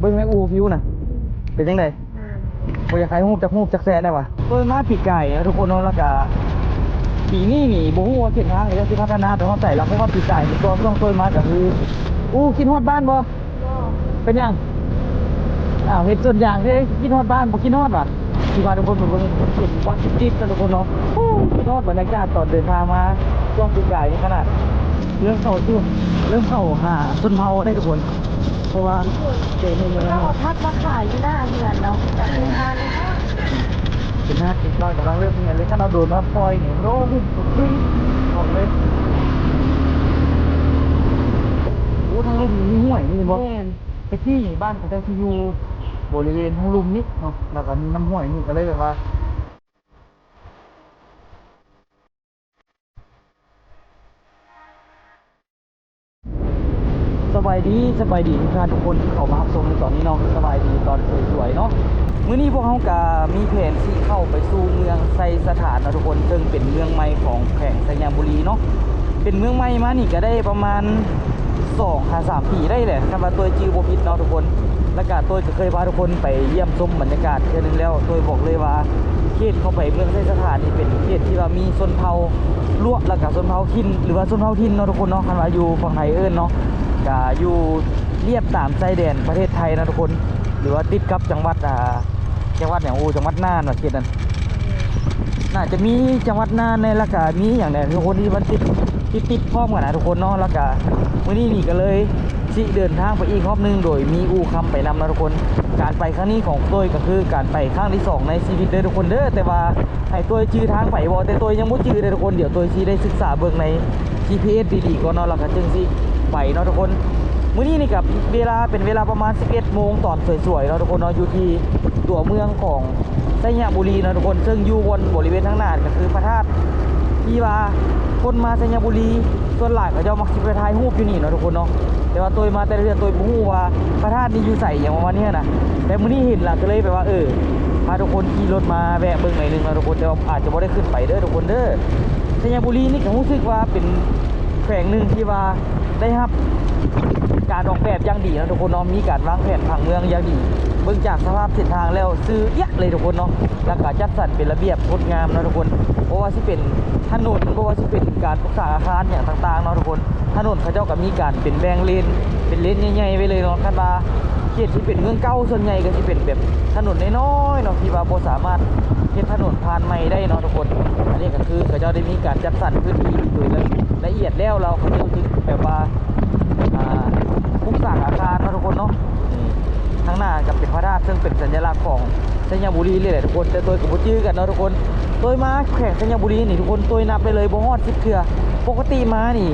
เบิ้งแม่อูวิวน่ะเป็นยังไงบ่อยากให้รูปจากแซ่ได้ป่ะเบิ้งมาปีกไก่ทุกคนเนาะแล้วก็ปีนี้นี่บ่ฮู้ว่าเส้นทางนี่สิพัฒนาไปฮอดไสแล้วเพราะว่าปีกไก่นี่ตัวต้องเคยมาก็คือคิดฮอดบ้านบ่เป็นยังเฮ็ดส่วนอย่างที่คิดฮอดบ้านบ่คิดฮอดว่ะที่ว่าทุกคนเบิ่งเห็นวัดจิ๊บๆกันทุกคนเนาะคิดฮอดบรรยากาศตอนเดินทางมาช่วงปีกไก่นี่ขนาดเริ่มเข้าหาต้นเผาได้ทุกคนเพราะว่าเจนี่มัน ก็เอาพักมาขายอยู่หน้าเหือนเนาะแต่เป็นทานเลย เป็นหน้าติดรอยกับเราเริ่มเงินเลยถ้าเราโดนมาปล่อยเนี่ยโร่หุ่นตุ้ยบอกเลยโอ้ทั้งลุ่มมีห้วยนี่บอกไปที่บ้านของเจ้าที่อยู่บริเวณทั้งลุ่มนี้เนาะแล้วก็มีน้ำห้วยนี่ก็เลยแบบว่าสบายดีทุกคนที่เข้ามารับชมในตอนนี้เนาะสบายดีตอนสวยๆเนาะมื้อนี้พวกเขากะมีแผนที่เข้าไปสู่เมืองไซสถานนะทุกคนซึ่งเป็นเมืองใหม่ของแขวงสัญญาบุรีเนาะเป็นเมืองใหม่มานี่ก็ได้ประมาณ2-3 ปีได้แหละถ้าว่าตัวจื้อบ่ผิดเนาะทุกคนแล้วก็ตัวก็เคยพาทุกคนไปเยี่ยมชมบรรยากาศเทื่อนึงแล้วตัวบอกเลยว่าเขตเข้าไปเมืองไซสถานนี่เป็นเขตที่ว่ามีชนเผ่าล้วแล้วก็ชนเผ่าถิ่นหรือว่าชนเผ่าถิ่นเนาะทุกคนเนาะคันว่าอยู่ฝั่งไทยเนาะก็อยู่เรียบตามชายแดนประเทศไทยนะทุกคนหรือว่าติดกับจังหวัดอย่างจังหวัดน่านว่าเขตนั้นน่าจะมีจังหวัดน่านในละกามีอย่างใดทุกคนที่มันติดพร้อมกันนะทุกคนเนาะละกามื้อนี้นี่ก็เลยสิเดินทางไปอีกรอบนึงโดยมีอูคำไปนำนะทุกคนการไปครั้งนี้ของตัวก็คือการไปครั้งที่2ในชีวิตเด้อทุกคนเด้อแต่ว่าให้ตัวชื่อทางไปบ่แต่ตัวยังบ่ชื่อเด้อทุกคนเดี๋ยวตัวสิได้ศึกษาเบิ่งใน GPS ดีๆก่อนเนาะแล้วก็จึงสิไปเนาะทุกคนมื้อนี้นี่กับเวลาเป็นเวลาประมาณ 11 โมงตอนสวยๆเนาะทุกคนเนาะอยู่ที่ตัวเมืองของไซญบุรีเนาะทุกคนซึ่งอยู่บนบริเวณทางหน้าก็คือพระธาตุที่ว่าคนมาไซญบุรีส่วนหลายเขาจะมักสิไปถ่ายรูปอยู่นี่เนาะทุกคนเนาะแต่ว่าตัวมาแต่ละเดือนตัวบ่ฮู้ว่าพระธาตุนี้อยู่ไสอย่างประมาณนี้นะแต่มื้อนี้เห็นล่ะก็เลยแบบว่าพาทุกคนขี่รถมาแวะเบิ่งหน่อยนึงเนาะทุกคนแต่ว่าอาจจะบ่ได้ขึ้นไปเด้อทุกคนเด้อไซญบุรีนี่ก็รู้สึกว่าเป็นแขวงนึงที่ว่าได้รับการออกแบบอย่างดีนะทุกคนเนาะมีการวางแผนผังเมืองอย่างดีเบื้องจากสภาพเส้นทางแล้วซื้อเยอะเลยทุกคนเนาะแล้วก็จัดสรรเป็นระเบียบงดงามนะทุกคนเพราะว่าที่เป็นถนนเพราะว่าที่เป็นการปลูกสร้างอาคารเนี่ยต่างๆเนาะทุกคนถนนเขาเจ้าก็มีการเป็นแบ่งเลนเป็นเลนใหญ่ๆไปเลยเนาะคันว่าเขตที่เป็นเมืองเก่าส่วนใหญ่ก็จะเป็นแบบถนนน้อยๆเนาะที่ว่าบ่สามารถเฮ็ดถนนผ่านใหม่ได้เนาะทุกคนอันนี้ก็คือเขาเจ้าได้มีการจัดสรรพื้นที่โดยละเอียดแล้วเราเขาเจ้าจึงแบบว่าปลูกสร้างอาคารนะทุกคนเนาะข้างหน้ากับเป็นพระธาตุซึ่งเป็นสัญลักษณ์ของสัญญาบุรีเลยแหละทุกคนแต่ตัวกับบุจื้อกันเนาะทุกคนตัวมาแข่งสัญญาบุรีนี่ทุกคนตัวนับไปเลยบ่ฮอด10 เทื่อปกติมานี่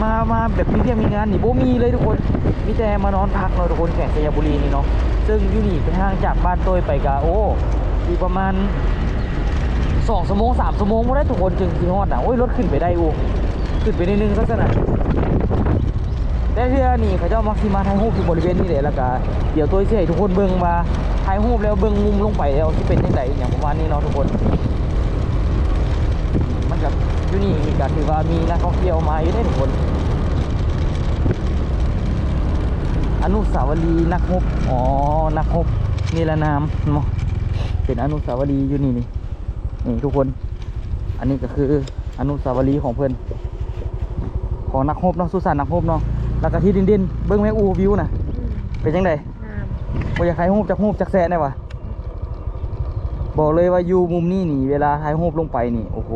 มาแบบมีเพียงมีงานนี่บ่มีเลยทุกคนมีแต่มานอนพักเนาะทุกคนแข่งสัญญาบุรีนี่เนาะซึ่งอยู่นี่เป็นทางจากบ้านตัวไปกะอีกประมาณ2 ชั่วโมง 3 ชั่วโมงบ่ได้ทุกคนจึงสิฮอดน่ะรถขึ้นไปได้ขึ้นไปนิดนึงซะซั่นน่ะแต่เทื่อนี่เขาเจ้ามักสิมาถ่ายรูปที่บริเวณนี้แหละแล้วก็เดี๋ยวตัวสิให้ทุกคนเบิ่งว่าถ่ายรูปแล้วเบิ่งมุมลงไปแล้วสิเป็นจังได๋อย่างประมาณนี้เนาะทุกคนมันก็อยู่นี่มีก็ถือว่ามีนักท่องเที่ยวมาอยู่ได้ทุกคนอนุสาวรีย์นักรบนักรบนิรนามเนาะเป็นอนุสาวรีย์อยู่นี่ทุกคนอันนี้ก็คืออนุสาวรีย์ของเพิ่นของนักรบเนาะสุสานนักรบเนาะแล้วก็ที่ดินเบิ้งแม่อูวิวน่ะเป็นจังไดบ่อยากถ่ายรูปจากแซ่ได้วะบอกเลยว่าอยู่มุมนี้นี่เวลาถ่ายรูปลงไปนี่โอ้โห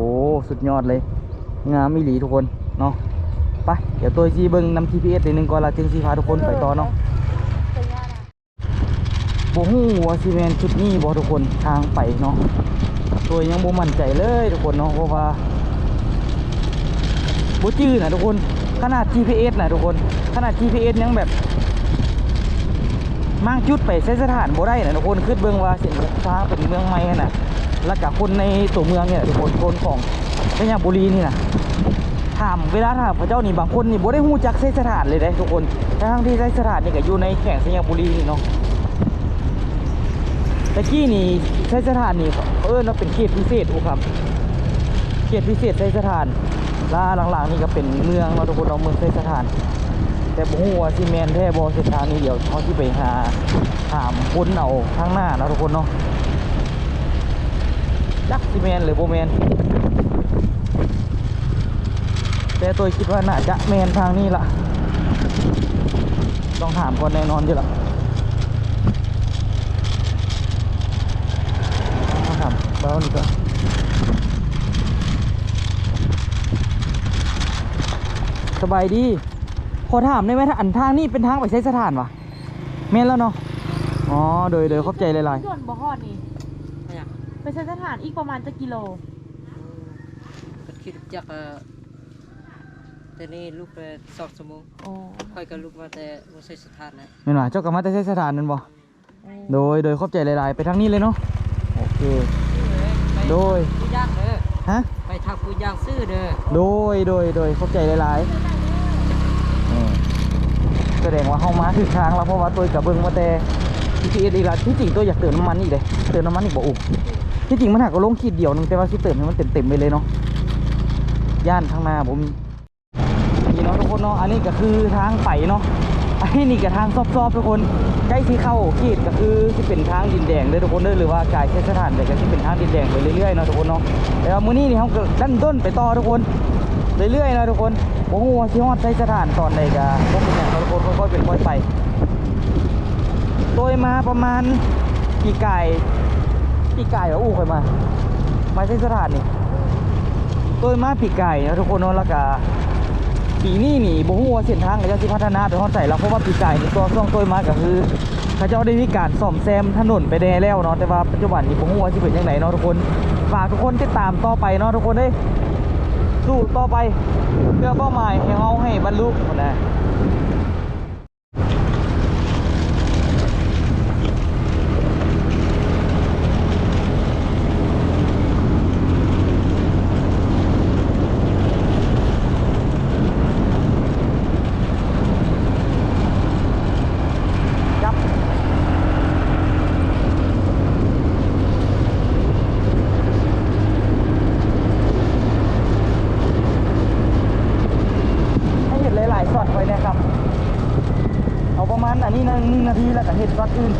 สุดยอดเลยงามอีหลีทุกคนเนาะไปเดี๋ยวตัวสิเบิ้งนำ GPS นิดนึงก่อนละจึงสิพาทุกคนไปต่อเนาะบ่ฮู้ว่าสิแม่นจุดนี้บ่ทุกคนทางไปเนาะตัวยังบ่มั่นใจเลยทุกคนเนาะเพราะว่าบ่จื้อนะทุกคนขนาด GPS นะทุกคนขนาด GPS ยังแบบมั่งจุดไปใช้สถานบ่ได้นะทุกคนขึ้นเบิ่งว่าเส้นทางเป็นเมืองใหม่น่ะแล้วก็คนในตัวเมืองเนี่ยทุกคนของสัญญาบุรีนี่นะเวลาถามพระเจ้านี่บางคนนี่บ่ได้ฮู้จักใช้สถานเลยเด้ทุกคนทั้งที่ใช้สถานนี่ก็อยู่ในแขวงสัญญาบุรีนี่เนาะแต่กี้นี่ใช้สถานนี่เราเป็นเขตพิเศษครับเขตพิเศษใช้สถานล่าหลังๆนี่ก็เป็นเมืองเราทุกคนเอาเมืองใช้สถานแต่ แต่บ่ฮู้ว่าสิแม่นแท้บ่เส้นทางนี้เดี๋ยวเขาสิไปหาถามคนเอาข้างหน้าเนาะทุกคนเนาะจักสิแม่นหรือบ่แม่นแต่ตัวคิดว่าน่าจะแม่นทางนี้ล่ะต้องถามก่อนแน่นอนอยู่ล่ะต้องถามเบานี่ก่อนสบายดีขอถามได้ไหมถ้าอันทางนี้เป็นทางไปใช้สถานวะแม่นแล้วเนาะอ๋อโดยขอบใจหลาย ส่วนบ่ฮอดนี่ไปใช้สถานอีกประมาณจะกิโล ก็คิดจากแต่นี่ลูกไป2 ชั่วโมง โอ้ ค่อยก็ลูกมาแต่บ่ใช่สถานนะ ๆแม่นว่าเจ้ากลับมาแต่ใช้สถานนั่นบ่โดยขอบใจหลายๆไปทางนี้เลยเนาะโอเค โดย ผู้ย่างเด้อ ฮะ ไปทางผู้ย่างซื้อเด้อ โดยขอบใจหลายๆแสดงว่าเฮามาถึงทางแล้วเพราะว่าตัวกับเบิ่งมาแต่ที่อีกละที่จริงตัวอยากเติมน้ำมันอีกเลยเติมน้ำมันอีกบ่อุที่จริงมันหักก็ลงขีดเดียวนึงแต่ว่าสิเติมให้มันเต็มไปเลยเนาะย่านข้างหน้าผมนี่เนาะทุกคนเนาะอันนี้ก็คือทางไปเนาะอันนี้ก็ทางซอบๆทุกคนใกล้ที่เข้าขีดก็คือที่เป็นทางดินแดงเด้อทุกคนเด้อหรือว่ากายเทศสถานแต่ก็ที่เป็นทางดินแดงไปเรื่อยๆเนาะทุกคนเนาะแต่ว่ามื้อนี้นี่เฮาก็ดันด้นไปต่อทุกคนเรื่อยๆนะทุกคนบ่ฮู้ว่าสิฮอดใช้สถานตอนใดก็บ่เป็นหยังเนาะทุกคนค่อยๆเป็นค่อยไปโดยมาประมาณปีกายว่าอู้ค่อยมาใช้สถานนี่โดยมาปีกายเนาะทุกคนเนาะแล้วก็ปีนี้นี่บ่ฮู้ว่าเส้นทางก็จะสิพัฒนาไปฮอดไสแล้วเพราะว่าปีกายนี่ตัวช่วงต้นมาก็คือเขาเจ้าได้มีการซ่อมแซมถนนไปแน่แล้วเนาะแต่ว่าปัจจุบันนี้บ่ฮู้ว่าสิเป็นจังไดเนาะทุกคนฝากทุกคนติดตามต่อไปเนาะทุกคนเด้ยสู้ต่อไปเพื่อเป้าหมายให้เฮาให้บรรลุนะ ยับให้เห็นหลายๆช็อตไว้นะครับ เอาประมาณอันนี้นะ1 นาทีแล้วก็เห็นช็อตอื่น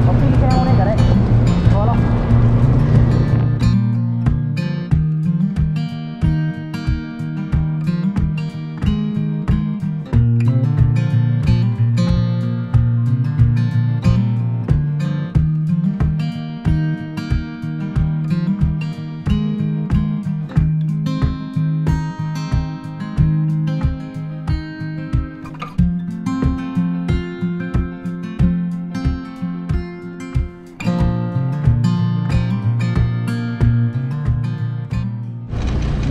เอาปิ้งแก้วนี่ก็ได้พอแล้ว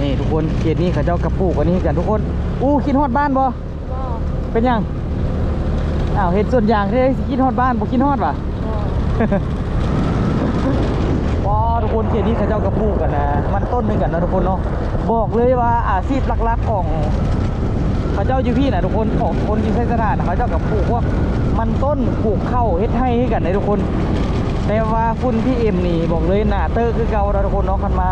นี่ทุกคนเขตนี้เขาเจ้ากระปลูกอันนี้กันทุกคนอู้คิดฮอดบ้านบ่ ก็ เป็นยังอ้าวเห็นส่วนอย่างที่คิดฮอดบ้านบ่คิดฮอดว่ะ ว้าทุกคนเขตนี้เขาเจ้ากระปลูกกันนะมันต้นหนึ่งกันนะทุกคนเนาะบอกเลยว่าอาชีพหลักๆของเขาเจ้าอยู่พี่นะทุกคนของคนที่ใช้สถานเขาเจ้ากับปลูกพวกมันต้นปลูกข้าวเฮ็ดให้กันนะทุกคนแต่ว่าฝุ่นพี่เอ็มนี่บอกเลยหนาเตอร์คือเก่านะทุกคนเนาะคันมา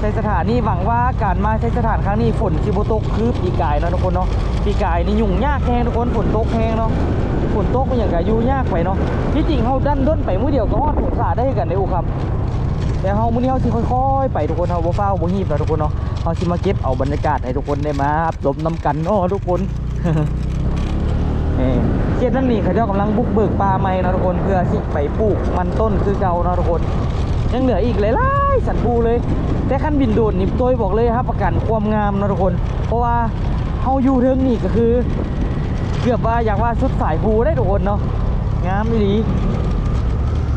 ใช้สถานนี่หวังว่าการมาใช้สถานครั้งนี้ฝนสิบ่ตกคือปีกายนะทุกคนเนาะปีกายนี่ยุ่งยากแฮงทุกคนฝนตกแฮงเนาะฝนตกมันอย่างกับยุ่งยากไปเนาะที่จริงเขาดันด้นไปมื้อเดียวก็ฮอดสงขลาได้กันในอูครับแต่เฮามื้อนี้เฮาสิค่อยๆไปทุกคนเฮาบ่ฟ้าวบ่ฮีบนะทุกคนเนาะเฮาสิมาเก็บเอาบรรยากาศให้ทุกคนได้มารับชมนํกันเนาะทุกคน เขตนั่นนี่เขาเจ้ากำลังบุกเบิกป่าใหม่นะทุกคนเพื่อที่ไปปลูกมันต้นคือเก่านะทุกคนยังเหลืออีกหลายๆสันปูเลยแต่ขั้นบินโดดนี่ตัวบอกเลยครับประกันความงามนะทุกคนเพราะว่าเฮาอยู่เทิงนี่ก็คือเกือบว่าอยากว่าชุดสายภูได้ทุกคนเนาะงามดี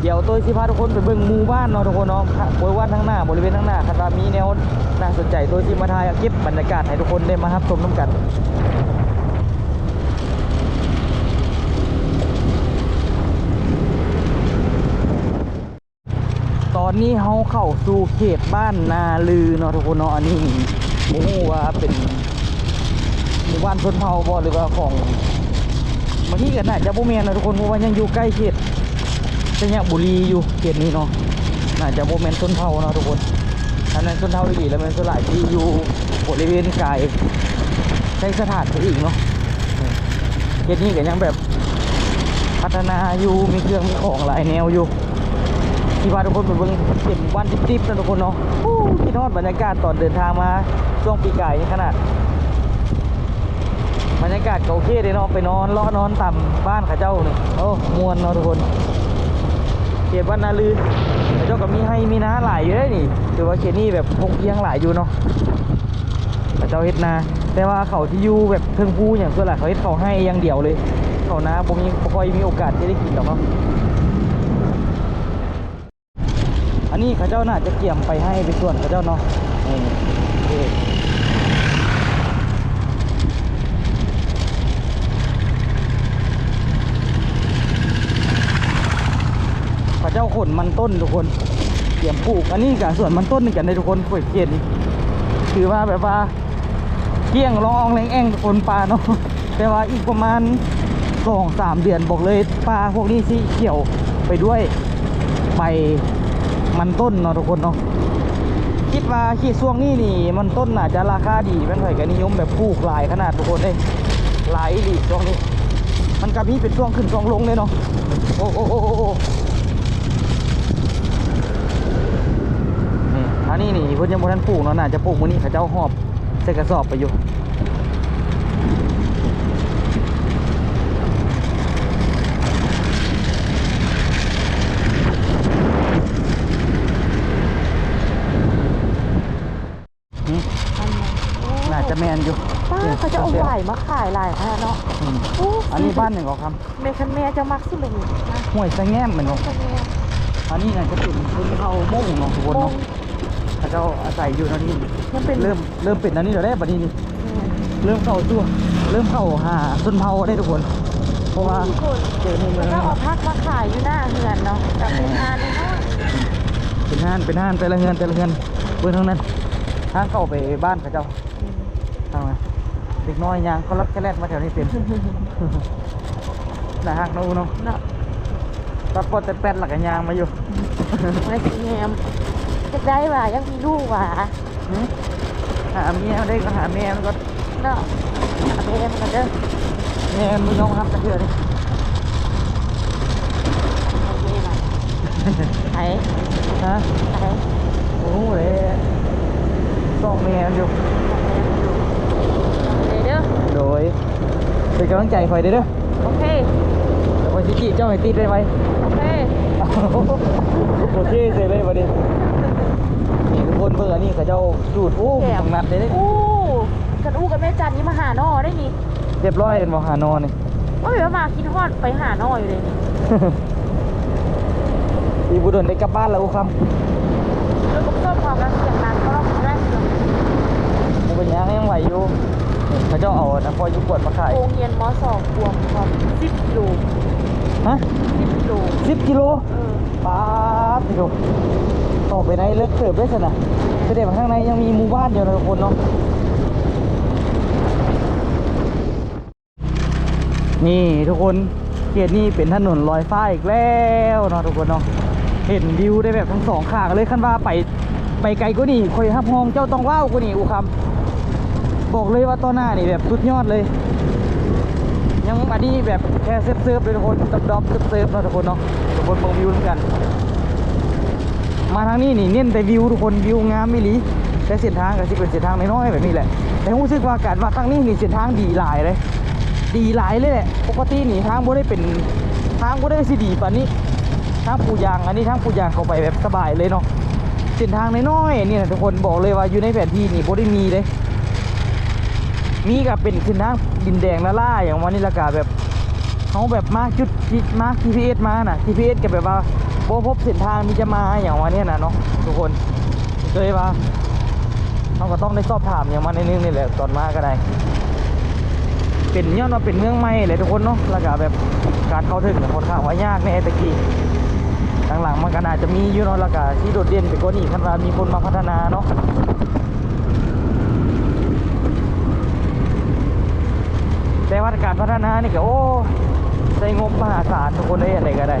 เดี๋ยวตัวสิพาทุกคนไปเบิ่งหมู่บ้านเนาะทุกคนเนาะบริเวณทั้งหน้าบริเวณทั้งหน้าคาดว่ามีแนวน่าสนใจตัวสิมาถ่ายเก็บบรรยากาศให้ทุกคนได้มารับชมน้ำกันตอนนี้เขาเข้าสู่เขตบ้านนาลือเนาะทุกคนเนาะอันนี้โอ้ว่าเป็น หมู่บ้านชนเผ่าบ่หรือว่าของบางที่ก็น่าจะบ่แม่นนะทุกคนเพราะว่ายังอยู่ใกล้เขตชัยบุรีอยู่เขตนี้เนาะน่าจะบ่แม่นชนเผ่าเนาะทุกคนอันนั้นชนเผ่าอีกแล้วแม่นส่วนหลายที่อยู่บริเวณกายใช้สถานที่อีกเนาะเขตนี้ก็ยังแบบพัฒนาอยู่มีเครื่องมีของหลายแนวอยู่ที่ว่าทุกคนไปเบิ่งเป็นวันดิบๆนะทุกคนเนาะคิดฮอดบรรยากาศตอนเดินทางมาช่วงปีกายนี่ขนาดบรรยากาศก็โอเคเลยเนาะไปนอนเลาะนอนต่ำบ้านข้าเจ้าเนี่ยโอ้มวนเนาะทุกคนเขตบ้านนาลือข้าเจ้าก็มีให้มีนาหลายอยู่เลยนี่ถือว่าเขตนี้แบบคงเพียงหลายอยู่เนาะข้าเจ้าเฮ็ดนาแต่ว่าเขาที่อยู่แบบเทิงภูอย่างส่วนหลายเขาเฮ็ดเขาให้อย่างเดียวเลยเขานาบ่ค่อยมีโอกาสที่ได้กินหรอกเนาะอันนี้ข้าเจ้าน่าจะเกี่ยมไปให้ไปส่วนข้าเจ้าเนาะข้าเจ้าขนมันต้นทุกคนเกี่ยมปลูกอันนี้กับส่วนมันต้นนี่กันในทุกคนป่วยเกียนถือว่าแบบว่าเกี่ยงรองแรงแองทุกคนปลาเนาะแต่ว่าอีกประมาณ2-3 เดือนบอกเลยปลาพวกนี้สิเขียวไปด้วยใบมันต้นเนาะทุกคนเนาะคิดว่าขีดช่วงนี้นี่มันต้นอาจจะราคาดีเป็นไผก็นิยมแบบปลูกหลายขนาดทุกคนเลยหลายอีช่วงนี้มันก็มีเป็นช่วงขึ้นช่วงลงเลยเนาะโอ้นี่อันนี้นี่เพิ่นยังบ่ทันปลูกเนาะน่าจะปลูกมื้อนี้เขาเจ้าหอบใส่กระสอบไปอยู่น่าจะแมนอยู่ ป้าเขาจะเอาไหวมาขายหลายอันเนาะ อันนี้บ้านหนึ่งเหรอครับ เมคันแม่จะมักสุดเลยนะ ห้วยไซแง้มเหมือนเนาะ คันแม่ อันนี้น่าจะเป็นคนเขาโม่งเนาะทุกคนเนาะเขาเจ้าอาศัยอยู่ตอนนี้ มันเป็น เริ่มเป็นอันนี้เดี๋ยวได้บัดนี้นี่เริ่มเข้าตัวเริ่มเข้าหาชนเผ่าได้ทุกคนเพราะว่าเจอในเมือง ก็เอาพักมาขายอยู่หน้าเฮือนเนาะแต่เป็นทานเนาะ เป็นห้านแต่ละเฮือนเพื่อนทั้งนั้นทางเข้าไปบ้านเขาเจ้าทางไหนเด็กน้อยยางเขารับแค่แรกมาแถวนี้เต็มน่าฮักเนาะเนาะ เนาะ ตัดปอดแต่แปดหลักยางมาอยู่ ไม่สิแงมจะได้ว่ายังมีลูกว่ะ หาเมียได้ก็หาแม่มันก็ เนาะหาแม่มันก็เด้อ แม่มึงยอมรับกันเถอะดิ โอเคล่ะไอ้ ฮะ ไอ้ โอ้โหเลยต้องแม่มันอยู่ เด้อ โดยเป็นกำลังใจคอยเด้อ โอเค แต่ว่าชิจิเจ้าให้ติดได้ไหม โอเค โอเคเสร็จเลยวันนี้นี่ทุกคนเบื่อนี่เขาเจ้าจูดโอ้ของนัดเลย อู้กันอู้กับแม่จันนี่มาหาน้อได้นี่ เรียบร้อยเป็นหมอหานอนนี่ ว่าแบบมาคิดฮอดไปหาน้ออยู่เลยนี่ อีบุดนได้กลับบ้านแล้วครับ แล้วก็เพิ่มความรักเสียงดังก็ได้เสียง กูเป็นยังไหวอยู่เขาเจ้าเอานะพอยุกวดมาขาย โรงเรียนม.2 บวกความ10 กิโล ฮะ 10 กิโล 10 กิโลป้าบกิโลต่อไปไหนเลิกเสิร์ฟได้สินะแสดงว่าข้างในยังมีหมู่บ้านอยู่นะทุกคนเนาะนี่ทุกคนเขตนี้เป็นถนนลอยฟ้าอีกแล้วเนาะทุกคนเนาะเห็นวิวได้แบบทั้งสองข้างเลยขั้นว่าไปไกลกว่านี่คอยฮับห้องเจ้าต้องว้าวกว่านี่อูคำบอกเลยว่าต้นหน้านี่แบบสุดยอดเลย ยังอันนี้แบบแค่เซิร์ฟเลยทุกคนดอบเซิร์ฟเนาะทุกคนเนาะทุกคนมองวิวเหมือนกันมาทางนี้นี่เน้นแต่วิวทุกคนวิวงามไม่หลีแต่เส้นทางก็สิเป็นเส้นทางน้อยๆแบบนี้แหละแต่รู้สึกว่าการมาทางนี้นี่เส้นทางดีหลายเลยดีหลายเลยแหละปกตินี่ทางบ่ได้เป็นทางบ่ได้สิดีปานนี้ทางปูยางอันนี้ทางปูยางเข้าไปแบบสบายเลยเนาะเส้นทางน้อยๆนี่นะทุกคนบอกเลยว่าอยู่ในแผนที่นี่บ่ได้มีเลยมีกับเป็นเส้นทางดินแดงละล่าอย่างวันนี้ละกาแบบเขาแบบมาจุดมา GPS มาน่ะ GPS ก็แบบว่าบ่พบเส้นทางที่จะมาอย่างวันนี้นะเนาะทุกคนเลยว่าเขาก็ต้องได้สอบถามอย่างมาในนึงนี่แหละตอนมาก็ได้เป็นย้อนว่าเป็นเมืองใหม่เลยทุกคนเนาะแล้วก็แบบการเข้าถึงค่อนข้างว่ายากในตะกี้หลังๆมันก็น่าจะมีอยู่เนาะแล้วก็ที่โดดเด่นไปกว่านี้คันว่ามีคนมาพัฒนาเนาะ แต่ว่าการพัฒนานี่ก็โอ้ใช้งบมหาศาลทุกคนได้อะไรก็ได้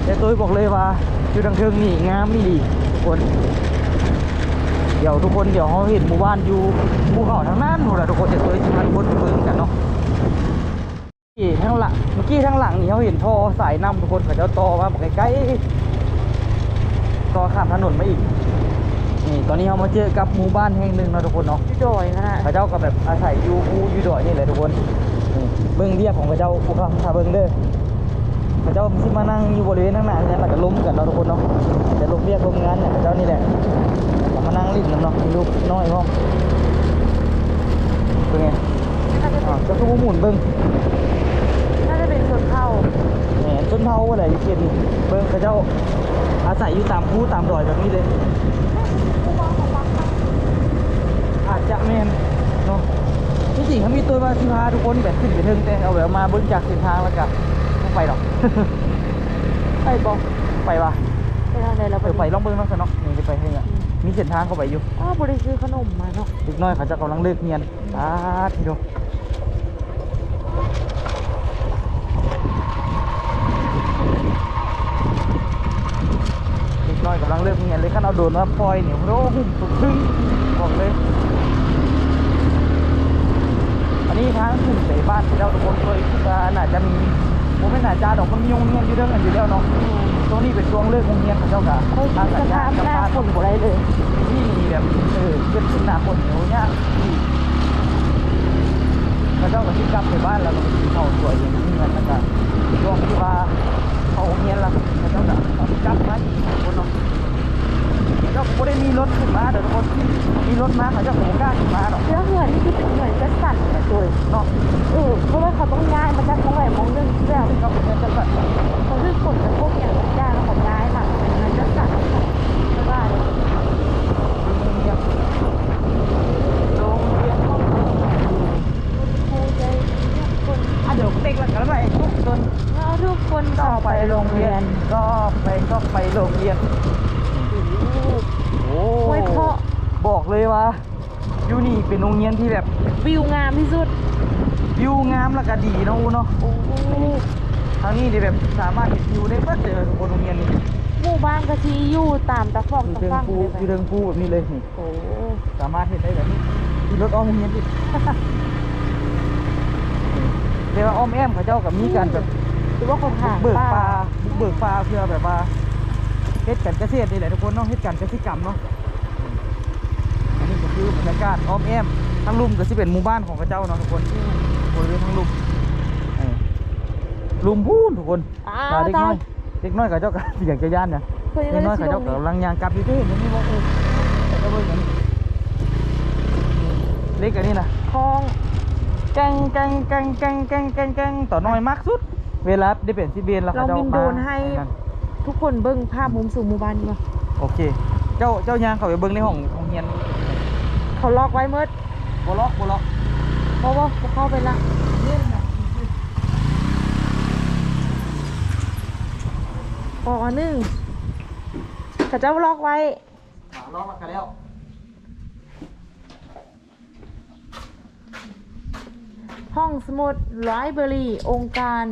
แต่ตัวบอกเลยว่าอยู่ทางเทิงนี่งามนี่ดีทุกคนเดี๋ยวทุกคนเดี๋ยวเขาเห็นหมู่บ้านอยู่ภูเขาทางนั้นหมดละทุกคนจะตัวที่มันคนเบิ่งกันเนาะที่ทางหลังเมื่อกี้ทางหลังนี่เขาเห็นท่อสายน้ำทุกคนเขาจะต่อมาบอกใกล้ๆต่อข้ามถนนมาอีกนี่ตอนนี้เรามาเจอกับหมู่บ้านแห่งหนึ่งเนาะทุกคนเนาะ พี่ดอยนะ พระเจ้าก็แบบอาศัยอยู่ภูอยู่ดอยนี่แหละทุกคนนี่เบิ้งเรียบของพระเจ้าภูเขาพาเบิ้งเด้อพระเจ้าที่มานั่งอยู่บริเวณข้างหน้าเนี่ยเราจะล้มกันเนาะทุกคนเนาะจะล้มเรียกล้มงานเนี่ยพระเจ้านี่แหละเรามานั่งริมเนาะมีลูกน้อยห้องเป็นไงเจ้าคือหมุนเบิ้ง น่าจะเป็นส่วนเข้า แหมต้นเท้าอะไรอยู่เขียนเบิ้งพระเจ้าอาศัยอยู่ตามภูตามดอยแบบนี้เลยอาจจะแม่นเนาะที่จริงเขามีตัวมาที่พาทุกคนแบบขึ้นไปถึงแต่เอาแบบมาเบิ้งจากเส้นทางแล้วก็ไม่ไปหรอก ไปบอก ไปปะ ไปทางใดเรา ไปลองเบิ้งน้องสนอกนี่จะไปให้เนี่ยมีเส้นทางเข้าไปอยู่ อ้าวบริซื้อขนมมาเนาะ เด็กน้อยเขาจะกำลังเลิกเรียนทีเดียวเด็กน้อยกำลังเลิกเรียนเลยขั้นเอาโดนมาปล่อยเนี่ยโอ้โหสุดทึ่งบอกเลยอันนี้ทางขึ้นไปบ้านที่เราทุกคนเคยน่าจะมีผมไม่น่าจะดอกมันมีโรงเรียนอยู่เรื่องกันอยู่แล้วเนาะตรงนี้เป็นช่วงเลิกโรงเรียนของเจ้ากะ เขา ทางสัญ ส ญา ภา ณ พ กับ หน้า บ้าน คนบ่ได้เลย ที่มีแบบขึ้นหน้าคนเหนียวเนี่ยเขาเจ้าก็ที่กลับไปบ้านแล้วก็เขาสวยอย่างนี้เงินแล้วก็ช่วงที่ว่าเขาเงียนแล้วเขาเจ้าก็เอากลับมาอีกคนเนาะเขาเจ้าก็ได้มีรถขึ้นมาเดี๋ยวทุกคนมีรถมาเขาเจ้าก็ไม่กล้าขึ้นมาหรอก เสื้อเหมือนที่เป็นเหมือนจะสั่นนะตัว เนาะ เพราะว่าเขาต้องย้ายมาจากตรงไหนมองเรื่องที่แบบ ก็เป็นเงินจังหวัด เขาคือกดกระทบอย่างย่างแล้วเขาย้ายมาเป็นเหมือนจะสั่นไม่ว่าเลย โรงเรียนโรงเรียนห้อง ครูใจทุกคน เดี๋ยวเด็กละกันไปทุกคน เอาทุกคนต่อไปโรงเรียน ก็ไปโรงเรียนโอ้ ไว้เพราะ บอกเลยว่ายูนี่เป็นโรงเรียนที่แบบ วิวงามที่สุด วิวงามแล้วก็ดีเนาะอูเนาะ โอ้ ทางนี้ที่แบบสามารถเห็นวิวได้เพิ่เจอบนโรงเรียนนี่ หมู่บ้านกะทีอยู่ตามตะฟอก อยู่ ตะ เทิง ฟัง ภู เลย อยู่เทิงภูแบบนี้เลยนี่ โอ้ สามารถเห็นได้แบบนี้ที่รถอ้อมโรงเรียนอีก เรียกว่าอ้อมแอมเขาเจ้ากับมีการแบบ หรือว่าคนห่าง เบิกปลาเบิกปลาเพื่อแบบว่าเฮ็ดการเกษตรนี่แหละทุกคนเนาะเฮ็ดการเกษตรกรรมเนาะอันนี้ก็คือบรรยากาศอ้อมแอมทั้งลุ่มก็สิเป็นหมู่บ้านของเขาเจ้าเนาะทุกคนบริเวณทั้งลุ่มลุ่มพูนทุกคน อ้าว เด็กน้อยเด็กน้อยเขาเจ้าก็อยากจะย่านเนี่ย เคย เด็กน้อยเขาเจ้าก็กำลังยางกลับอยู่ที่เห็นนี่ว่าแต่ก็เบิ่งกันเล็กอันนี้นะ คลอง แกงต่อน้อยมากสุด เวลาได้เป็นสิเบนแล้ว เรา เขาเจ้า บินโดรนให้ นั่น ทุกคนเบิ้งภาพมุมสูงหมู่บ้านดีกว่า โอเค เจ้ายางเขาไปเบิ้งในห้องเรียน เขาล็อกไว้เมื่อ บ่ล็อก เพราะว่าเขาเข้าไปละปอหนึ่งเขาจะล็อกไว้ ล็อกกันแล้ว ห้องสมุดไลบรารีองค์การ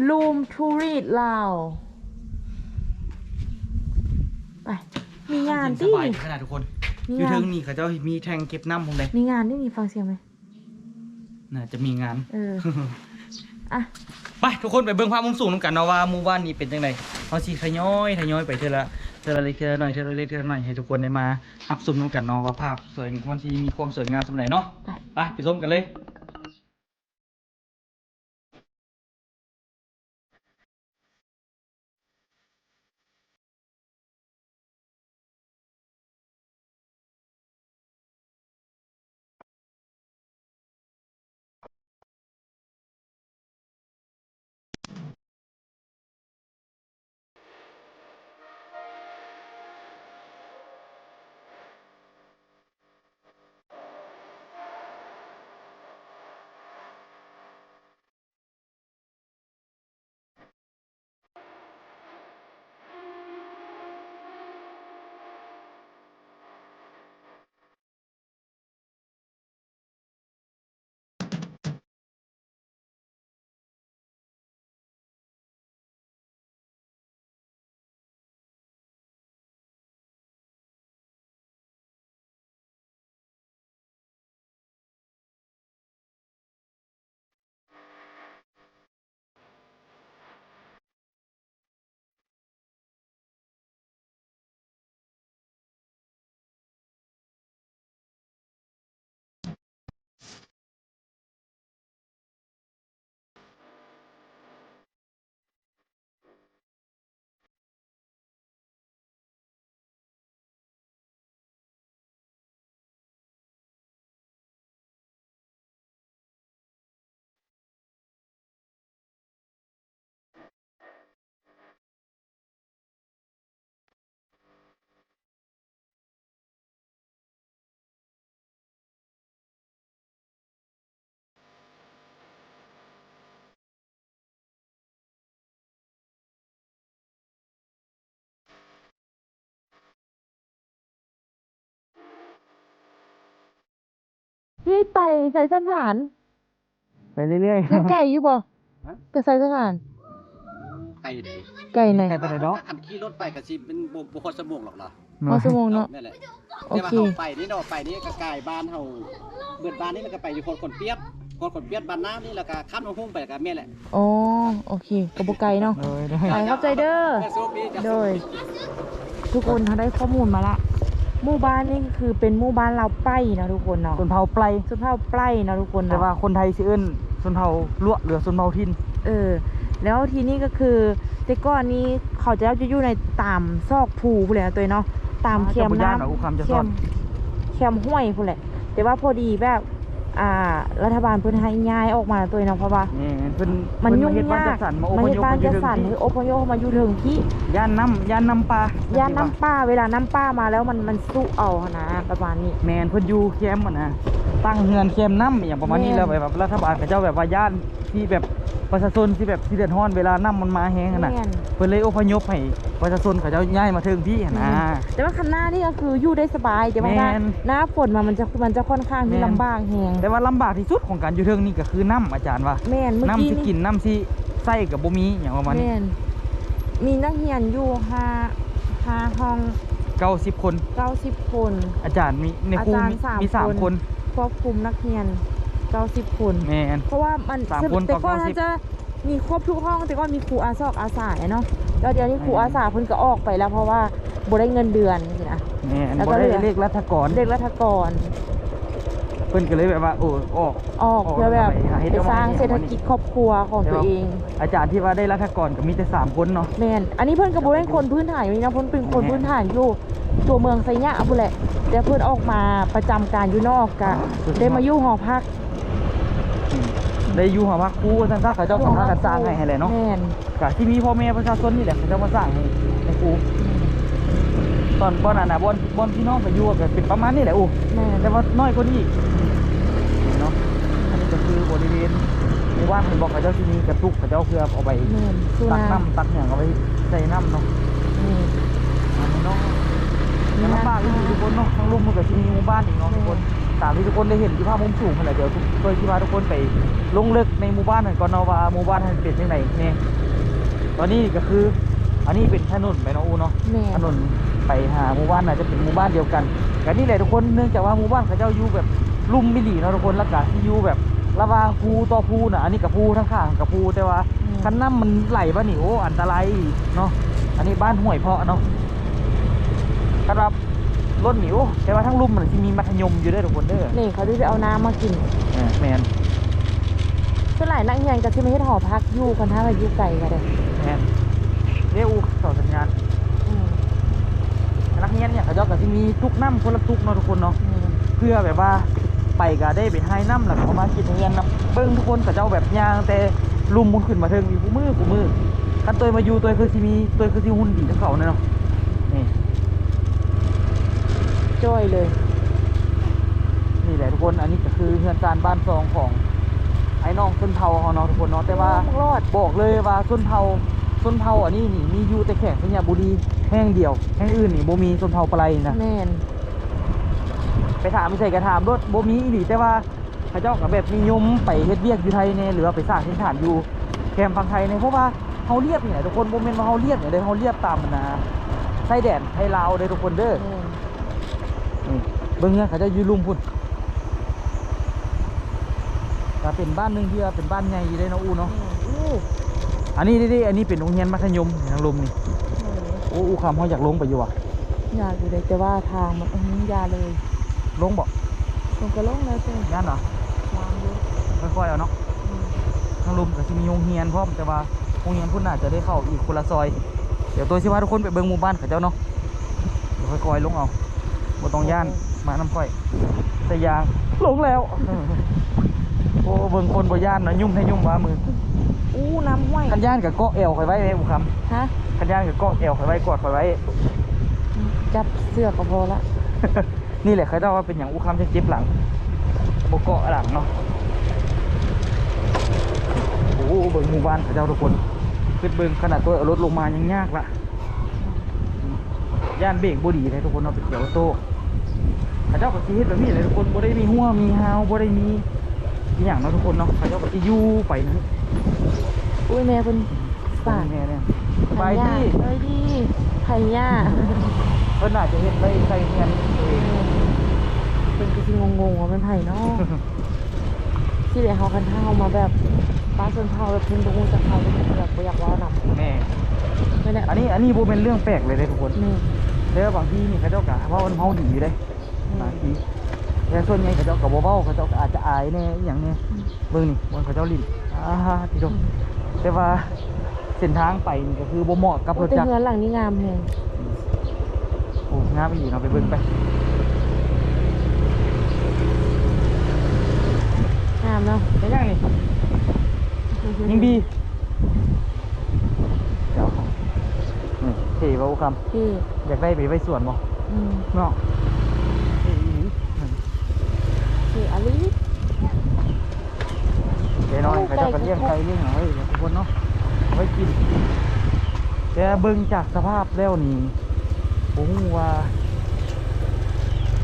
ลูมทูรีดลาวไปมีงาน ส ที่ บายขนาดทุกคน มี อยู่ งาน เทิงนี่เขาเจ้ามีแทงเก็บน้ำผมเลย มีงานที่มีฟังเสียงไหม น่าจะมีงาน อ่ะ ไปทุกคนไปเบิ่งภาพมุมสูงนำกันเนาะว่าหมู่บ้านนี้เป็นจังไดเอาสิทยอยไปเทื่อละเล็กเทื่อละน้อยให้ทุกคนได้มารับชมนำกันเนาะว่าภาพสวยมันสิมีความสวยงามสำใดเนาะไปชมกันเลย พี่ไปใส่สถาน ไปเรื่อย ยังไก่อยู่บ่ไปใส่สถาน ไก่เลย ไก่ไหน ๆไปไหนเนาะ คันขี่รถไปก็สิเป็นบ่ฮอดชั่วโมงหรอกเนาะ พอชั่วโมงเนาะ นั่นแหละ โอ แต่ว่า เค เฮาไปนี่เนาะไปนี่ก็ไกลบ้านเฮาเบิดบ้านนี่แล้วก็ไปอยู่คนเปียบคนเปียบบ้านน้ำนี่แล้วก็ข้ามลงหุ้งไปแล้วก็แม่นแหละ อ๋อโอเคกระบอกไก่เนาะ เลยได้ ไปเข้าใจเด้อ แม่โชคดีจ้ะ โดย ทุกคนเขาได้ข้อมูลมาละหมู่บ้านนี่ก็คือเป็นหมู่บ้านเราวไปนะทุกคนเนาะ ส่วนเผาไพร สุนเผ่าไปนะทุกคน แต่ เนาะ ว่าคนไทยสิเอิ้นส่วนเผาลวกหรือส่วนเผาทิน แล้วทีนี้ก็คือแต่ก่อนนี้เขาจะอยู่ในตามซอกภูผู้เลยนะตัวเนาะตามแคม เจ้าบ่ย่าน น้ำ เหรออุคำจะ แค ซ่อน มแคมห้วยผู้แหละแต่ว่าพอดีแบบรัฐบาลเพิ่นให้ย้ายออกมาตัวเนาะเพราะว่า นี่เพิ่น มัน เพิ่ ยุ่ง เฮ็ดบ้าน ยา จั ก ดสรรมาอ มา พ เฮ็ด ยพ บ้าน มาอยู่ จัด เทิง สรร ที่ อพยพมาอยู่ถึงที่ ย่านน้ำปลา ย่านน้ำป้าเวลาน้ำป้ามาแล้วมันสู้เอาหั่นนะประมาณนี้ แมนเพิ่นอยู่แคมป์อะนะตั้งเฮือนแคมป์น้ำอหย่างประมาณนี้ แม่น แล้วแบบรัฐบาลกับเจ้าแบบว่าย่านที่แบบประชาชนที่แบบที่เดือดร้อนเวลาน้ำมันมาแห้งอะนะ แม่น เพิ่นเลยอพยพให้ประชาชนเขาเจ้าย้ายมาเทิงที่อะนะ แต่ว่าคันหน้านี่ก็คืออยู่ได้สบายแต่ว่า แม่น หน้าฝนมันจะค่อนข้างที่ แม่น ลำบากแฮง แต่ว่าลำบากที่สุดของการอยู่เทิงนี่ก็คือน้ำอาจารย์ว่า แม่นเมื่อ น้ำ กี้ ที่กินน้ำที่ใส่กับบ่มีอย่างประมาณนี้ แม่นมีนักเรียนอยู่ห้าห้อง 90 คน 90 คน อาจารย์มีในครู อาจารย์ มี สาม มีสาม คน คน ควบคุมนักเรียน90 คน แม่น เพราะว่ามัน สามคน แต่ ต่อ ก่อน 90 จะมีครบทุกห้องแต่ก็มีครูอาสาเนาะแล้วเดี๋ยวนี้ครูอาสาเพิ่นก็ออกไปแล้วเพราะว่าบ่ได้เงินเดือนสินะ แม่น แล้วก็ บ่ได้ เหลือ เลขรัฐกร เด็กรัฐกร เพิ่นก็เลยแบบว่าโอ้ออก ออกเพื่อแบบ หาเฮ็ด ไป เอาไว้ สร้างเศรษฐกิจครอบครัวของตัวเอง อาจารย์ที่ว่าได้รัฐกรก็มีแต่3คนเนาะ แม่นอันนี้เพิ่นก็บ่ได้คนพื้นฐานอยู่นี่นะเพิ่นเป็นคนพื้นฐานอยู่ตัวเมืองไซยะพุ่นแหละแต่เพิ่นออกมาประจำการอยู่นอกกะได้มาอยู่หอพัก ได้อยู่หอพักครูซั่นซะเขาเจ้าก็พากันสร้างให้แหละเนาะ แม่น ก็ที่มีพ่อแม่ประชาชนนี่แหละเขาเจ้ามาสร้างให้ครูตอนบ่นั้นน่ะบ่พี่น้องไปอยู่ก็เป็นประมาณนี้แหละอู้ แม่น แต่ว่าน้อยกว่านี้อีกนี่เนาะอันนี้ก็คือบริเวณในว่านเพิ่นบอกเขาเจ้าที่มีกระตุกเขาเจ้าเพื่อเอาไป แม่นสุ ตัก นา น้ำตักหยังเอาไปใส่น้ำเนาะ แม่น อันนี้เนาะมันลำบากทุกคนเนาะทั้งลุ่มมันก็จะมีหมู่บ้านอีกเนาะทุกคนตามที่ทุกคนได้เห็นที่ภาพมุมสูงนั่นแหละเดี๋ยวโดยที่ว่าทุกคนไปลงลึกในหมู่บ้านนั่นก่อนเนาะว่าหมู่บ้านนั้นเป็นยังไงเนี่ยตอนนี้ก็คืออันนี้เป็นถนนไปเนาะอูเนาะ แม่ ถนนไปหาหมู่บ้านน่าจะเป็นหมู่บ้านเดียวกันแต่นี่แหละทุกคนเนื่องจากว่าหมู่บ้านเขาเจ้าอยู่แบบลุ่มมิลีเนาะทุกคนแล้วก็ที่อยู่แบบระหว่างภูต่อภูน่ะอันนี้กับภูทั้งข้างกับภูแต่ว่าคันน้ำมันไหลบ้านี่โอ้อันตรายเนาะอันนี้บ้านห้วยเพาะเนาะครับรถหนิวแต่ว่าทั้งลุ่มมันจะมีมัธยมอยู่ด้วยทุกคนเด้อ นี่เขาจะเอาน้ำมากิน แมน ส่วนหลายนักเรียนก็สิมาเฮ็ดหอพักอยู่คันถ้าว่าอยู่ไกลก็ได้ แมนเรียกอูต่อสัญญาณ อืม นักเรียนเนี่ยเขาเจ้าก็จะมีทุกน้ำคนละทุกเนาะทุกคนเนาะ แม่น เพื่อแบบว่าไปก็ได้ไปให้น้ำหลังประมาณกินเงินนะเบิ้งทุกคนกับเจ้าแบบยางแต่ลุมมุนขึ้นมาเทิงมีกูมือกันตัวมาอยู่ตัวคือสิมีตัวคือสิหุ่นดีทั้งเขาเนาะนี่ จ้อยเลย นี่แหละทุกคนอันนี้ก็คือเฮือนการบ้านซองของไอ้น้องส้นเผาเขาเนาะทุกคนเนาะแต่ว่า รอด บอกเลยว่าส้นเผาอันนี้นี่มีอยู่แต่แข่งสัญญาบุรีแห้งเดียวแห้งอื่นนี่บ่มีส้นเผาปลายนะ แม่น ไปถามไม่ใช่กระถามรถบ่มีอีหลีแต่ว่าเขาเจ้ากับแบบนิยมไปเฮ็ดเวียกอยู่ไทยเนี่ยหรือว่าไปสร้างถิ่นฐานอยู่แคมป์ฝั่งไทยเนี่ยเพราะว่าเฮาเรียบเนี่ยทุกคนบ่แม่นว่าเฮาเรียบเนี่ยเด้อเฮาเรียบตามมันนะชายแดนไทยลาวเด้อทุกคนเด้อ แม่น นี่เบิ่งเนี่ยเขาจะอยู่ลุมพุ่นก็เป็นบ้านหนึงที่ว่าเป็นบ้านใหญ่อยู่เลยเนาะอูเนาะ อู้ อันนี้ดิอันนี้เป็นโรงเรียนมัธยมทางลมนี่โอ้อูคำเฮาอยากลงไปอยู่อ่ะ อยากอยู่เลยแต่ว่าทางมันยาเลย ลงบ่ ลงก็ลงแล้วจ้ะ ย่านเหรอ วางอยู่ ค่อยๆเอาเนาะ อืม ทางลมก็สิมีโรงเรียนพร้อมแต่ว่าโรงเรียนพุ่นน่าจะได้เข้าอีกคนละซอย เดี๋ยวตัวสิว่าทุกคนไปเบิ่งหมู่บ้านเขาเจ้าเนาะเดี๋ยวค่อยๆลงเอาบ่ต้องย่านมาน้ำค่อยแต่ยางลงแล้วโอ้เบิ่งคนบ่ย่านเนาะยุ่มให้ยุ่มว่ามือ อู้น้ำห้วย คันย่านกับเกาะเอวข่อยไว้แม่บุค ฮะ ำคันย่านกับเกาะเอวข่อยไว้กอดข่อยไว้ จับเสื้อก็พอละ นี่แหละเขาเจ้าว่าเป็นอย่างอุคำจะเจ็บหลังบ่เกาะหลังเนาะโอ้เบิ่งหมู่บ้านเขาเจ้าทุกคนขึ้นเบิ่งขนาดตัวเอารถลงมายังยากละย่านเบรกบ่ดีเลยทุกคนเนาะเป็นเกียวโต้ เขาเจ้าก็สิเฮ็ดแบบนี้เลยทุกคนบ่ได้มีหัวมีหาวบ่ได้มีอหย่างเนาะทุกคนเนาะเขาเจ้าก็สิอยู่ไปนะ อุ้ยแม่เพิ่นฝาก แม่เนี่ยสบายดี เอ้ยดีไผย่า เพิ่นน่าจะเฮ็ดไว้ใส่เงินเอง เป็นก็สิงงๆว่าเป็นไผเนาะที่ได้เฮาคันเฮามาแบบบ้านชนเผ่าแบบเพิ่นบ่ฮู้จักเฮาเลยแบบบ่อยากเว้านำ แม่ ไม่ได้ อันนี้บ่เป็นเรื่องแปลกเลยเด้ทุกคน นี่ แต่บางทีนี่เขาเจ้าก็เว้าเฮาดีอยู่เด้บางทีแต่ส่วนใหญ่เขาเจ้าก็บ่เว้าเขาเจ้าก็อาจจะอายแน่อหย่างแน่เบิ่งนี่บนเขาเจ้าลิ้นที่ตรงแต่ว่าเส้นทางไปนี่ก็คือบ่เหมาะกับรถ แต่ จักร เฮือนหลังนี้งามแฮง โอ้งามอีกเนาะไปเบิ่งไป งามเนาะ เป็นยังนี่ยิงบีเดี๋ยวนี่เท่บ่คำ ที่ อยากได้ไปไว้สวนบ่ อืม เนาะเท่อีหลี ที่อลิส เดี๋ยวน้อยเขาเจ้าก็เลี้ยงไก่เลี้ยงหอยทุกคนเนาะเอาไว้กินแต่เบิ่งจากสภาพแล้วนี่ผมว่า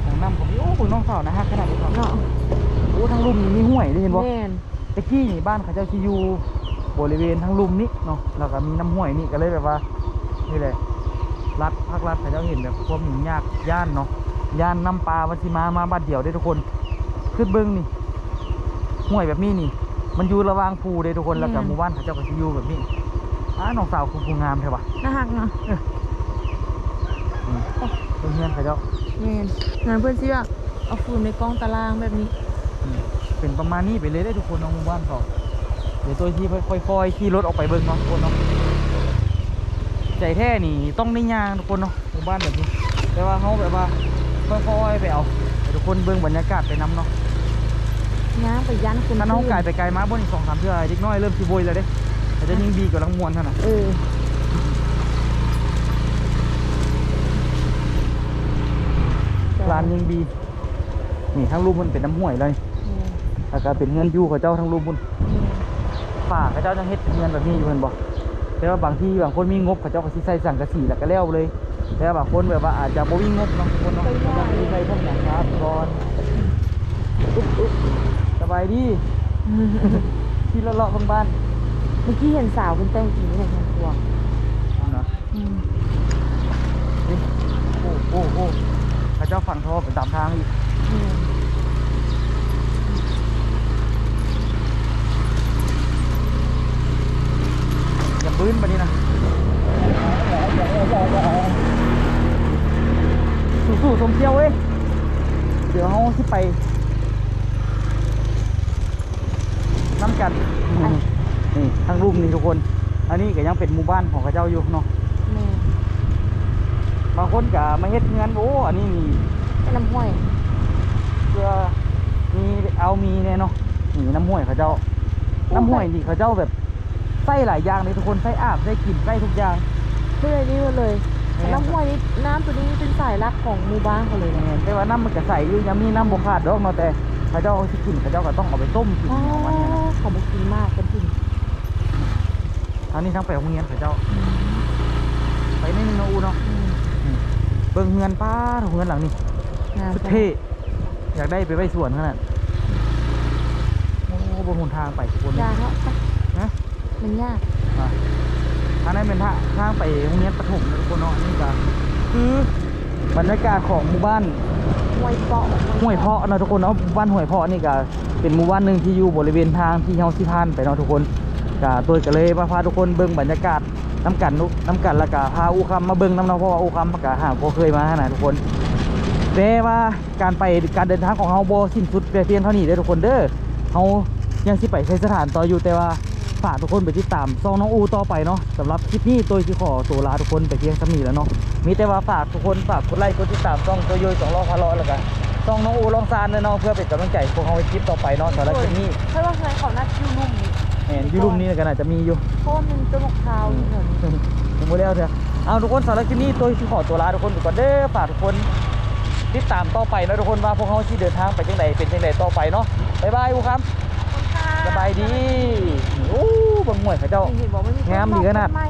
ของน้ำผมโอ้คุณน้องสาวนะฮะขนาดนี้ครับ เนาะ โอ้ทางลุ่มนี่มีห้วยได้เห็นบ่ แม่น ตะกี้นี่บ้านเขาเจ้าที่อยู่บริเวณทางลุ่มนี้เนาะแล้วก็มีน้ำห้วยนี่ก็เลยแบบว่านี่แหละรัฐภาครัฐเขาเจ้าเห็นแบบความยุ่งยากย่านเนาะย่านน้ำปลาวันที่มาบ้านเดียวได้ทุกคนขึ้นเบิ้งนี่ห้วยแบบนี้นี่ มันอยู่ระหว่างภูเด้ทุกคนแล้วก็หมู่บ้านเขาเจ้าก็สิอยู่แบบนี้น้องสาวคุณงามใช่ปะ น่าฮักเนาะ เพื่อนเขาเจ้า แม่นงานเพื่อนเชื่อเอาฝุ่นในกล้องตารางแบบนี้ เป็นประมาณนี้ไปเลยได้ทุกคนน้องหมู่บ้านเขาเดี๋ยวตัวที่ค่อยๆขี่รถออกไปเบิ้งเนาะทุกคนเนาะใจแท้นี่ต้องได้ย่างทุกคนเนาะหมู่บ้านแบบนี้ แต่ว่าเขาแบบว่าค่อยๆไปเอาให้ทุกคนเบิ้งบรรยากาศไปน้ำเนาะ ย่างไปยันคุณ ถ้าน้องไก่ไปไกลมาบนอีก2-3เทื่อเด็กน้อยเริ่มสิโวยแล้วเด้แต่จะยิ่งดีกว่าลังมวนเท่านั้น ร้านยิ่งดีนี่ทั้งรูปมันเป็นน้ำห้วยเลยแล้วก็เป็นเงินอยู่ของเจ้าทั้งรูปมันฝากเขาเจ้าจะเฮ็ดเงินแบบนี้อยู่เพิ่นบ่แต่ว่าบางที่บางคนมีงบเขาเจ้าก็สิใส่สังกะสีแล้วก็แล้วเลยแต่ว่าบางคนแบบว่าอาจจะบ่มีงบเนาะคนเนาะเขาจะสิใส่พวกหยังครับก่อนอุ๊บสบายดี ที่เลาะๆบ้าน เมื่อกี้เห็นสาวคุณแต่งสีในทางครัว ๆเนาะนี่โอ้เขาเจ้าฝั่งท่อไปตามทางอีกอย่าบื้นไปนี่นะสู้ๆสมเที่ยวเว้ยเดี๋ยวเขาสิไปน้ำกันนี่ทางรูปนี่ทุกคน อันนี้ก็ยังเป็นหมู่บ้านของเขาเจ้าอยู่เนาะ แม่ บางคนก็มาเฮ็ดเงินโอ้อันนี้นี่ เป็นน้ำห้วย เพื่อมีแน่เนาะนี่น้ำห้วยเขาเจ้า น้ำห้วยนี่เขาเจ้าแบบไส้หลายอย่างเลยทุกคนไส้อาบไส้กลิ่นไส้ทุกอย่าง เพื่อนี่เลยน้ำห้วยนี่น้ำตัวนี้เป็นสายหลักของหมู่บ้านเขาเลยนะ แต่ว่าน้ำมันก็ใสอยู่ยังมีน้ำบกขาดดอกเนาะแต่เขาเจ้าเอาสิกินเขาเจ้าก็ต้องเอาไปต้มกิน อ๋อ เอาวันนี้นะ เขาบุกินมากเป็นถิ่น ทางนี้ทั้งไปโรงเรียนเขาเจ้าไปไม่มีโนอูเนาะเบิ่งเงินป้าถูกเงินหลังนี่ งาม สุดเท่อยากได้ไปไว้สวนขนาดโอ้บนหนทางไปทุกคน ยากเนาะ นะ มันยาก ทางนั้นเป็นทางไปโรงเรียนประถมนะทุกคนเนาะนี่ก็คือบรรยากาศของหมู่บ้าน ห้วยเปาะ ห้วยเพาะเนาะทุกคนเนาะหมู่บ้านห้วยเพาะนี่ก็เป็นหมู่บ้านหนึ่งที่อยู่บริเวณทางที่เฮาสิผ่านไปเนาะทุกคนก็ตัวก็เลยพาทุกคนเบิ่งบรรยากาศน้ำกันแล้วก็พาอูคำมาเบิ่งน้ำเนาะเพราะว่าอูคำก็หาบ่เคยมานะทุกคนแต่ว่าการเดินทางของเฮาบ่สิ้นสุดแต่เพียงเท่านี้เด้อทุกคนเด้อเฮายังสิไปใช้สถานต่ออยู่แต่ว่าฝากทุกคนไปติดตามซองน้องอูต่อไปเนาะสำหรับคลิปนี้ตัวสิขอตัวลาทุกคนไปเพียงเท่านี้แล้วเนาะมีแต่ว่าฝากทุกคนฝากกดไลค์กดติดตามช่องตัวโยย2ล้อพาล้อแล้วกันช่องน้องอูลองซานเนาะเพื่อเป็นกำลังใจพวกเฮาในคลิปต่อไปเนาะสำหรับคลิปนี้ เพราะว่าเคยเขานัดคิวลุ่มนี่ แอนยูรุมนี่ก็น่าจะมีอยู่ เพราะว่ามันต้นมะพร้าวอยู่แถวนี้ ยังไม่แล้วเถอะเอาทุกคนสำหรับคลิปนี้ตัวที่ขอตัวลาทุกคนไปก่อนเด้อฝากทุกคนติดตามต่อไปนะทุกคนว่าพวกเขาที่เดินทางไปจังไดเป็นจังไดต่อไปเนาะบ๊ายบายอูครับสบายดีโอ้บังหวยเขาเจ้า เห็นบอกมันมี งามดีขนาด ต้นไม้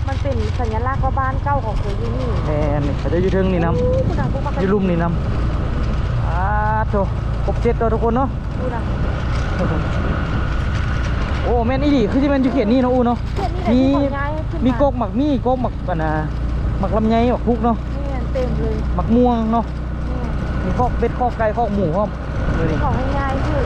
มันเป็นสัญลักษณ์ว่าบ้านเก่าของเคยอยู่นี่ แอนเขาจะอยู่เทิงนี่น้ำอยู่ลุ่มนี่น้ำ โธ่ครบเจ็ดตัวทุกคนเนาะ ดูนะ โอ้แม่นอีดีคือที่มันอยู่เขียนนี่เนาะอูเนาะ เพื่อนนี่แหละที่ขอย้ายขึ้น มีกกหมักมีกกหมักปะนะหมักลำไยหมักพุกเนาะ นี่เต็มเลย หมักม่วงเนาะ นี่ มีคอกเป็ดคอกไก่คอกหมูพร้อมดูดิ ของง่ายๆคือ